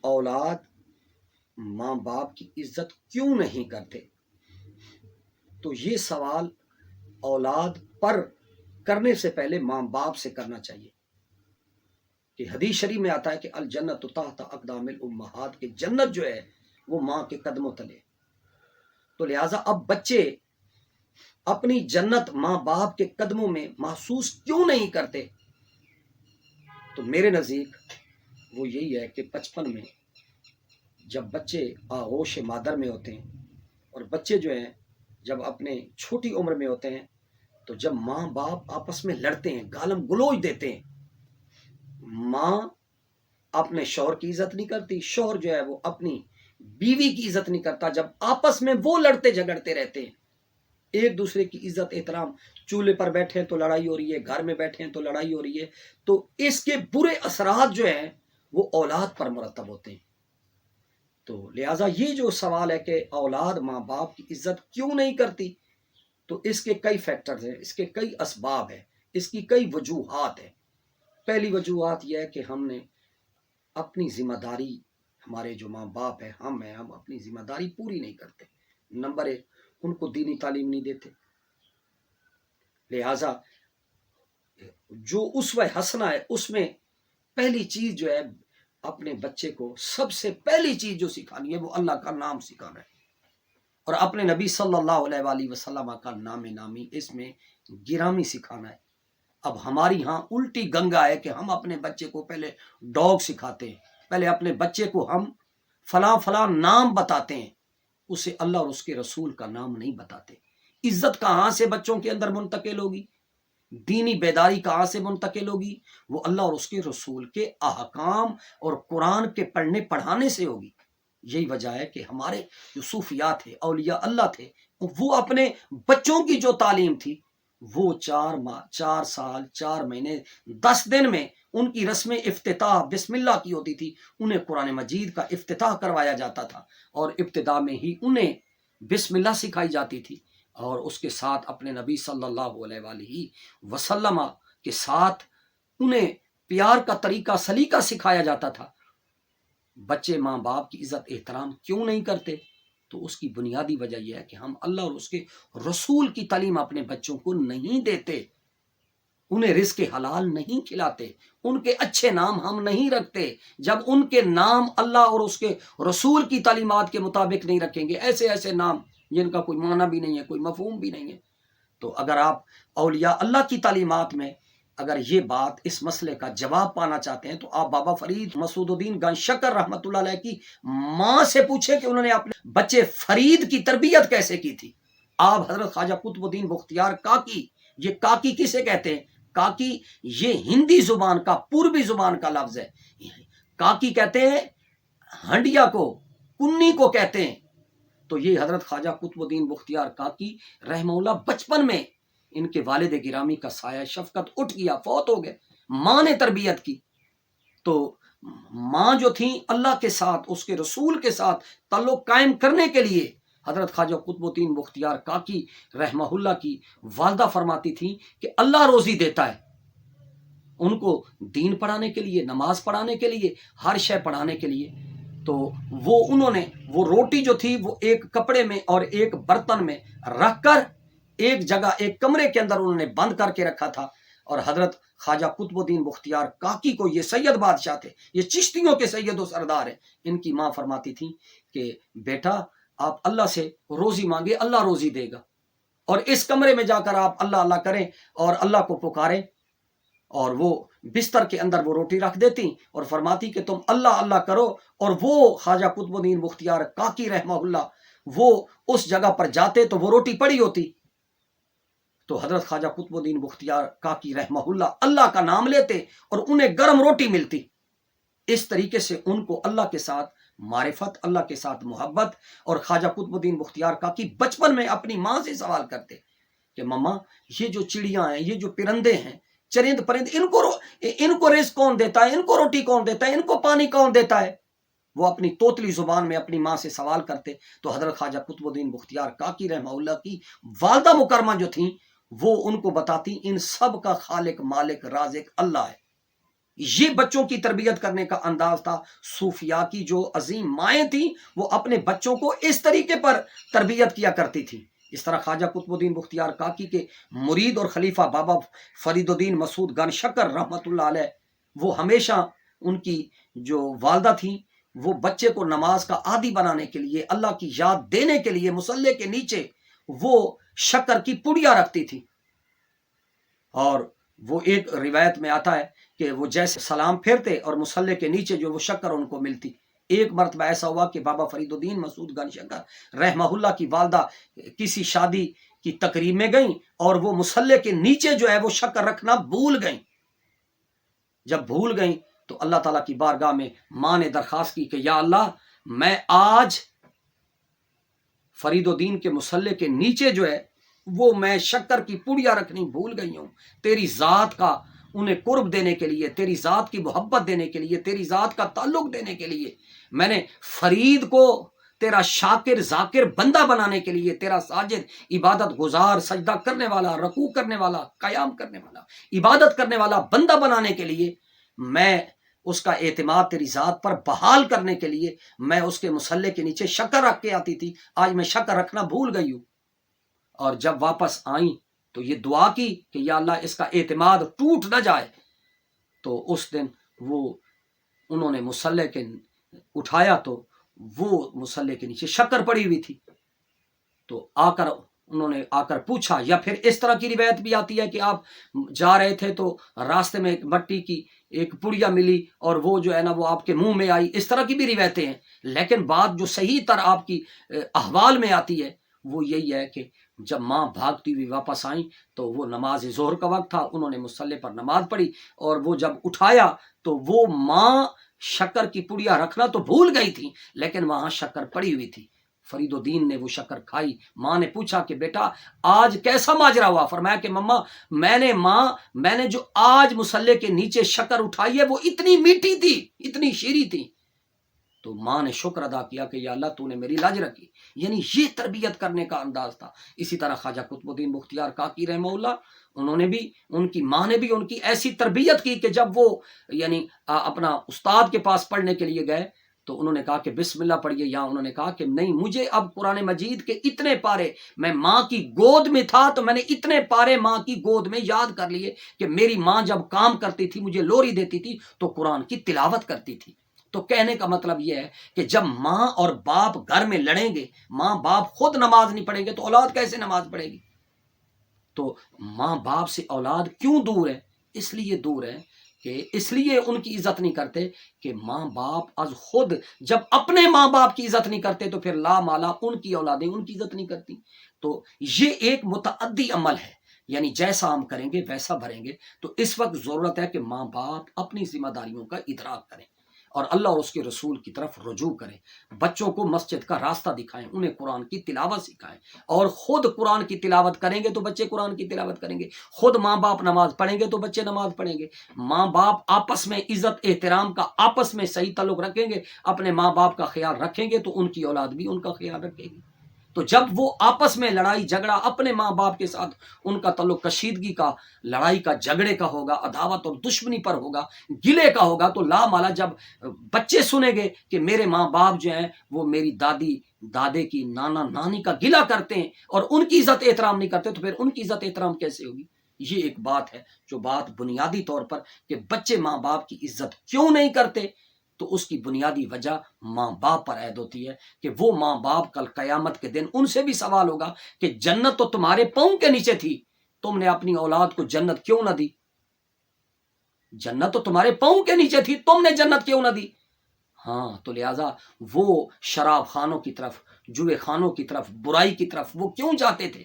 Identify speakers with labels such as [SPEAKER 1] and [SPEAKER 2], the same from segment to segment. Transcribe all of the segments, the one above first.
[SPEAKER 1] اولاد ماں باپ کی عزت کیوں نہیں کرتے؟ تو یہ سوال اولاد پر کرنے سے پہلے ماں باپ سے کرنا چاہیے کہ حدیث شریف میں آتا ہے کہ الجنت تحت اقدام الامہات، کہ جنت جو ہے وہ ماں کے قدموں تلے. تو لہٰذا اب بچے اپنی جنت ماں باپ کے قدموں میں محسوس کیوں نہیں کرتے؟ تو میرے نزدیک وہ یہی ہے کہ بچپن میں جب بچے آغوش مادر میں ہوتے ہیں اور بچے جو ہیں جب اپنے چھوٹی عمر میں ہوتے ہیں تو جب ماں باپ آپس میں لڑتے ہیں، گالم گلوچ دیتے ہیں، ماں اپنے شوہر کی عزت نہیں کرتی، شوہر جو ہے وہ اپنی بیوی کی عزت نہیں کرتا، جب آپس میں وہ لڑتے جھگڑتے رہتے ہیں، ایک دوسرے کی عزت احترام، چولہے پر بیٹھے ہیں تو لڑائی ہو رہی ہے، گھر میں بیٹھے ہیں تو لڑائی ہو رہی ہے، تو اس کے برے اثرات جو ہیں وہ اولاد پر مرتب ہوتے ہیں. تو لہٰذا یہ جو سوال ہے کہ اولاد ماں باپ کی عزت کیوں نہیں کرتی، تو اس کے کئی فیکٹرز ہیں، اس کے کئی اسباب ہیں، اس کی کئی وجوہات ہیں. پہلی وجوہات یہ ہے کہ ہم نے اپنی ذمہ داری، ہمارے جو ماں باپ ہیں، ہم اپنی ذمہ داری پوری نہیں کرتے. نمبر ایک، ان کو دینی تعلیم نہیں دیتے. لہٰذا جو اسوہ حسنہ ہے اس میں پہلی چیز جو ہے اپنے بچے کو سب سے پہلی چیز جو سکھانی ہے وہ اللہ کا نام سکھانا ہے اور اپنے نبی صلی اللہ علیہ وآلہ وسلم کا نام نامی اس میں گرامی سکھانا ہے. اب ہماری ہاں الٹی گنگا ہے کہ ہم اپنے بچے کو پہلے ڈاگ سکھاتے ہیں، پہلے اپنے بچے کو ہم فلاں فلاں نام بتاتے ہیں، اسے اللہ اور اس کے رسول کا نام نہیں بتاتے. عزت کہاں سے بچوں کے اندر منتقل ہوگی؟ دینی بیداری کہاں سے منتقل ہوگی؟ وہ اللہ اور اس کے رسول کے احکام اور قرآن کے پڑھنے پڑھانے سے ہوگی. یہی وجہ ہے کہ ہمارے جو صوفیاء تھے، اولیاء اللہ تھے، وہ اپنے بچوں کی جو تعلیم تھی وہ 4 سال 4 مہینے 10 دن میں ان کی رسم افتتاح بسم اللہ کی ہوتی تھی. انہیں قرآن مجید کا افتتاح کروایا جاتا تھا اور ابتدا میں ہی انہیں بسم اللہ سکھائی جاتی تھی اور اس کے ساتھ اپنے نبی صلی اللہ علیہ وآلہ وسلم کے ساتھ انہیں پیار کا طریقہ سلیقہ سکھایا جاتا تھا. بچے ماں باپ کی عزت احترام کیوں نہیں کرتے؟ تو اس کی بنیادی وجہ یہ ہے کہ ہم اللہ اور اس کے رسول کی تعلیم اپنے بچوں کو نہیں دیتے، انہیں رزق حلال نہیں کھلاتے، ان کے اچھے نام ہم نہیں رکھتے. جب ان کے نام اللہ اور اس کے رسول کی تعلیمات کے مطابق نہیں رکھیں گے، ایسے ایسے نام جن کا کوئی معنی بھی نہیں ہے، کوئی مفہوم بھی نہیں ہے. تو اگر آپ اولیاء اللہ کی تعلیمات میں اگر یہ بات اس مسئلے کا جواب پانا چاہتے ہیں تو آپ بابا فرید مسعود الدین گنج شکر رحمۃ اللہ علیہ کی ماں سے پوچھیں کہ انہوں نے اپنے بچے فرید کی تربیت کیسے کی تھی. آپ حضرت خواجہ قطب الدین بختیار کاکی، یہ کاکی کسے کہتے ہیں؟ کاکی یہ ہندی زبان کا، پوربی زبان کا لفظ ہے. کاکی کہتے ہیں ہنڈیا کو، کنی کو کہتے ہیں. تو یہ حضرت خواجہ قطب الدین بختیار کاکی رحمہ اللہ بچپن میں ان کے والد گرامی کا سایہ شفقت اٹھ گیا، فوت ہو گئے. ماں نے تربیت کی. تو ماں جو تھیں اللہ کے ساتھ، اس کے رسول کے ساتھ تعلق قائم کرنے کے لیے حضرت خواجہ قطب الدین بختیار کاکی رحمہ اللہ کی والدہ فرماتی تھیں کہ اللہ روزی دیتا ہے. ان کو دین پڑھانے کے لیے، نماز پڑھانے کے لیے، ہر شے پڑھانے کے لیے. تو انہوں نے وہ روٹی جو تھی وہ ایک کپڑے میں اور ایک برتن میں رکھ کر ایک جگہ ایک کمرے کے اندر انہوں نے بند کر کے رکھا تھا. اور حضرت خواجہ قطب الدین بختیار کاکی کو، یہ سید بادشاہ تھے، یہ چشتیوں کے سید و سردار ہیں، ان کی ماں فرماتی تھی کہ بیٹا آپ اللہ سے روزی مانگے، اللہ روزی دے گا. اور اس کمرے میں جا کر آپ اللہ اللہ کریں اور اللہ کو پکاریں. اور وہ بستر کے اندر وہ روٹی رکھ دیتی اور فرماتی کہ تم اللہ اللہ کرو. اور وہ خواجہ قطب الدین بختیار کاکی رحمہ اللہ وہ اس جگہ پر جاتے تو وہ روٹی پڑی ہوتی. تو حضرت خواجہ قطب الدین بختیار کاکی رحمہ اللہ اللہ کا نام لیتے اور انہیں گرم روٹی ملتی. اس طریقے سے ان کو اللہ کے ساتھ معرفت، اللہ کے ساتھ محبت. اور خواجہ قطب الدین بختیار کاکی بچپن میں اپنی ماں سے سوال کرتے کہ ماما یہ جو چڑیاں ہیں، یہ جو پرندے ہیں، چرند پرند، ان کو رزق کون دیتا ہے، ان کو روٹی کون دیتا ہے، ان کو پانی کون دیتا ہے؟ وہ اپنی توتلی زبان میں اپنی ماں سے سوال کرتے. تو حضرت خواجہ قطب الدین بختیار کاکی رحمہ اللہ کی والدہ مکرمہ جو تھیں وہ ان کو بتاتی ان سب کا خالق مالک رازق اللہ ہے. یہ بچوں کی تربیت کرنے کا انداز تھا۔ صوفیاء کی جو عظیم مائیں تھیں وہ اپنے بچوں کو اس طریقے پر تربیت کیا کرتی تھی۔ اس طرح خواجہ قطب الدین بختیار کاکی کے مرید اور خلیفہ بابا فرید الدین مسعود گن شکر رحمۃ اللہ علیہ، وہ ہمیشہ ان کی جو والدہ تھیں وہ بچے کو نماز کا عادی بنانے کے لیے، اللہ کی یاد دینے کے لیے مصلی کے نیچے وہ شکر کی پڑیا رکھتی تھی، اور وہ ایک روایت میں آتا ہے کہ وہ جیسے سلام پھیرتے اور مصلی کے نیچے جو وہ شکر ان کو ملتی۔ ایک مرتبہ ایسا ہوا کہ بابا فرید الدین مسعود گن شکر رحمہ اللہ کی والدہ کسی شادی کی تقریب میں گئیں اور وہ مصلی کے نیچے جو ہے وہ شکر رکھنا بھول گئیں۔ جب بھول گئیں تو اللہ تعالیٰ کی بارگاہ میں ماں نے درخواست کی کہ یا اللہ، میں آج فرید الدین کے مصلی کے نیچے جو ہے وہ میں شکر کی پڑیا رکھنی بھول گئی ہوں، تیری ذات کا انہیں قرب دینے کے لیے، تیری ذات کی محبت دینے کے لیے، تیری ذات کا تعلق دینے کے لیے میں نے فرید کو تیرا شاکر ذاکر بندہ بنانے کے لیے، تیرا ساجد عبادت گزار سجدہ کرنے والا، رکوع کرنے والا، قیام کرنے والا، عبادت کرنے والا بندہ بنانے کے لیے، میں اس کا اعتماد تیری ذات پر بحال کرنے کے لیے میں اس کے مصلی کے نیچے شکر رکھ کے آتی تھی، آج میں شکر رکھنا بھول گئی ہوں۔ اور جب واپس آئیں تو یہ دعا کی کہ یا اللہ اس کا اعتماد ٹوٹ نہ جائے۔ تو اس دن وہ انہوں نے مصلی کے اٹھایا تو وہ مصلی کے نیچے شکر پڑی ہوئی تھی، تو انہوں نے آ کر پوچھا، یا پھر اس طرح کی روایت بھی آتی ہے کہ آپ جا رہے تھے تو راستے میں ایک مٹی کی ایک پڑیا ملی اور وہ جو ہے نا وہ آپ کے منہ میں آئی، اس طرح کی بھی روایتیں ہیں۔ لیکن بات جو صحیح تر آپ کی احوال میں آتی ہے وہ یہی ہے کہ جب ماں بھاگتی ہوئی واپس آئیں تو وہ نماز ظہر کا وقت تھا، انہوں نے مصلی پر نماز پڑھی اور وہ جب اٹھایا تو وہ ماں شکر کی پڑیا رکھنا تو بھول گئی تھی لیکن وہاں شکر پڑی ہوئی تھی۔ فرید الدین نے وہ شکر کھائی۔ ماں نے پوچھا کہ بیٹا آج کیسا ماجرا ہوا؟ فرمایا کہ مما میں نے جو آج مصلی کے نیچے شکر اٹھائی ہے وہ اتنی میٹھی تھی، اتنی شیریں تھی۔ تو ماں نے شکر ادا کیا کہ یا اللہ تو نے میری لاج رکھی، یعنی یہ تربیت کرنے کا انداز تھا۔ اسی طرح خواجہ قطب الدین بختیار کاکی رحمہ اللہ، انہوں نے بھی، ان کی ماں نے بھی ان کی ایسی تربیت کی کہ جب وہ یعنی اپنا استاد کے پاس پڑھنے کے لیے گئے تو انہوں نے کہا کہ بسم اللہ پڑھیے، یا انہوں نے کہا کہ نہیں، مجھے اب قرآن مجید کے اتنے پارے، میں ماں کی گود میں تھا تو میں نے اتنے پارے ماں کی گود میں یاد کر لیے کہ میری ماں جب کام کرتی تھی، مجھے لوری دیتی تھی تو قرآن کی تلاوت کرتی تھی۔ تو کہنے کا مطلب یہ ہے کہ جب ماں اور باپ گھر میں لڑیں گے، ماں باپ خود نماز نہیں پڑھیں گے تو اولاد کیسے نماز پڑھے گی؟ تو ماں باپ سے اولاد کیوں دور ہے؟ اس لیے دور ہے کہ اس لیے ان کی عزت نہیں کرتے کہ ماں باپ از خود جب اپنے ماں باپ کی عزت نہیں کرتے تو پھر لا مالا ان کی اولادیں ان کی عزت نہیں کرتی۔ تو یہ ایک متعدی عمل ہے، یعنی جیسا ہم کریں گے ویسا بھریں گے۔ تو اس وقت ضرورت ہے کہ ماں باپ اپنی ذمہ داریوں کا ادراک کریں اور اللہ اور اس کے رسول کی طرف رجوع کریں، بچوں کو مسجد کا راستہ دکھائیں، انہیں قرآن کی تلاوت سکھائیں، اور خود قرآن کی تلاوت کریں گے تو بچے قرآن کی تلاوت کریں گے، خود ماں باپ نماز پڑھیں گے تو بچے نماز پڑھیں گے، ماں باپ آپس میں عزت احترام کا آپس میں صحیح تعلق رکھیں گے، اپنے ماں باپ کا خیال رکھیں گے تو ان کی اولاد بھی ان کا خیال رکھے گی۔ تو جب وہ آپس میں لڑائی جھگڑا اپنے ماں باپ کے ساتھ ان کا تعلق کشیدگی کا، لڑائی کا، جھگڑے کا ہوگا، عداوت اور دشمنی پر ہوگا، گلے کا ہوگا، تو لا مالا جب بچے سنیں گے کہ میرے ماں باپ جو ہیں وہ میری دادی دادے کی، نانا نانی کا گلہ کرتے ہیں اور ان کی عزت احترام نہیں کرتے، تو پھر ان کی عزت احترام کیسے ہوگی؟ یہ ایک بات ہے جو بات بنیادی طور پر کہ بچے ماں باپ کی عزت کیوں نہیں کرتے، تو اس کی بنیادی وجہ ماں باپ پر عائد ہوتی ہے کہ وہ ماں باپ کل قیامت کے دن ان سے بھی سوال ہوگا کہ جنت تو تمہارے پاؤں کے نیچے تھی، تم نے اپنی اولاد کو جنت کیوں نہ دی؟ جنت تو تمہارے پاؤں کے نیچے تھی، تم نے جنت کیوں نہ دی؟ ہاں، تو لہذا وہ شراب خانوں کی طرف، جوئے خانوں کی طرف، برائی کی طرف وہ کیوں جاتے تھے؟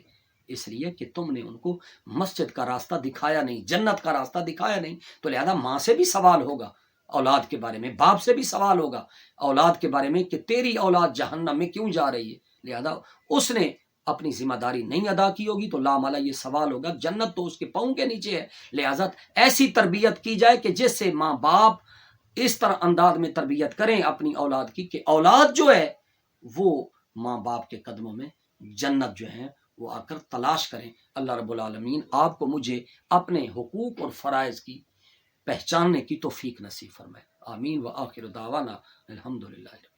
[SPEAKER 1] اس لیے کہ تم نے ان کو مسجد کا راستہ دکھایا نہیں، جنت کا راستہ دکھایا نہیں۔ تو لہذا ماں سے بھی سوال ہوگا اولاد کے بارے میں، باپ سے بھی سوال ہوگا اولاد کے بارے میں کہ تیری اولاد جہنم میں کیوں جا رہی ہے۔ لہذا اس نے اپنی ذمہ داری نہیں ادا کی ہوگی تو لا مالا یہ سوال ہوگا، جنت تو اس کے پاؤں کے نیچے ہے۔ لہذا ایسی تربیت کی جائے کہ جس سے ماں باپ اس طرح انداز میں تربیت کریں اپنی اولاد کی کہ اولاد جو ہے وہ ماں باپ کے قدموں میں جنت جو ہے وہ آ کر تلاش کریں۔ اللہ رب العالمین آپ کو مجھے اپنے حقوق اور فرائض کی پہچاننے کی توفیق نصیب فرمائے. آمین. و آخر دعوانا الحمدللہ.